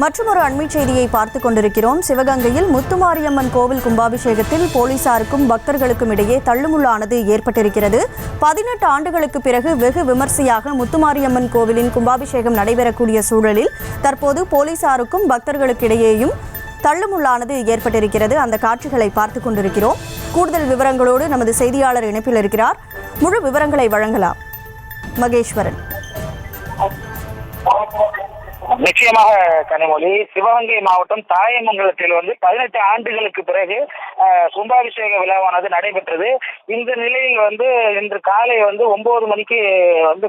மற்றொரு அண்மை செய்தியை பார்த்துக் கொண்டிருக்கிறோம். சிவகங்கையில் முத்துமாரியம்மன் கோவில் கும்பாபிஷேகத்தில் போலீசாருக்கும் பக்தர்களுக்கும் இடையே தள்ளுமுள்ளானது ஏற்பட்டிருக்கிறது. 18 ஆண்டுகளுக்கு பிறகு வெகு விமர்சையாக முத்துமாரியம்மன் கோவிலின் கும்பாபிஷேகம் நடைபெறக்கூடிய சூழலில் தற்போது போலீசாருக்கும் பக்தர்களுக்கிடையேயும் தள்ளுமுள்ளானது ஏற்பட்டிருக்கிறது. அந்த காட்சிகளை பார்த்துக் கொண்டிருக்கிறோம். கூடுதல் விவரங்களோடு நமது செய்தியாளர் இணைப்பில் இருக்கிறார். முழு விவரங்களை வழங்கலாம் மகேஸ்வரன். நிச்சயமாக கனிமொழி, சிவகங்கை மாவட்டம் தாயமங்கலத்தில் 18 ஆண்டுகளுக்கு பிறகு கும்பாபிஷேக விழாவானது நடைபெற்றது. இந்த நிலையில் இன்று காலை 9 மணிக்கு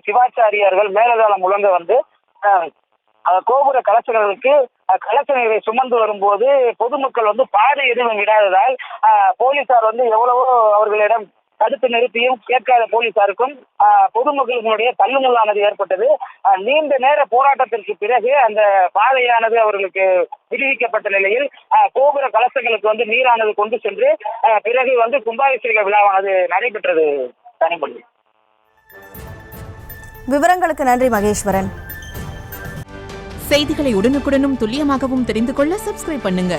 சிவாச்சாரியார்கள் மேலதாளம் முழங்க கோபுர கலசங்களுக்கு கலச நீரை சுமந்து வரும்போது பொதுமக்கள் பாதை எதுவும் விடாததால் போலீசார் எவ்வளவோ அவர்களிடம் தடுத்து நிறுத்தியும் கேட்காத போலீசாருக்கும் பொதுமக்களுடைய தள்ளுமுள்ளானது ஏற்பட்டது. நீண்ட நேர போராட்டத்திற்கு பிறகு அந்த பாதையானது அவர்களுக்கு விடுவிக்கப்பட்ட நிலையில் கோபுர கலசங்களுக்கு நீரானது கொண்டு சென்று பிறகு கும்பாபிஷேக விழாவானது நடைபெற்றது. கனிமொழி, விவரங்களுக்கு நன்றி மகேஸ்வரன். செய்திகளை உடனுக்குடனும் துல்லியமாகவும் தெரிந்து கொள்ள சப்ஸ்கிரைப் பண்ணுங்க.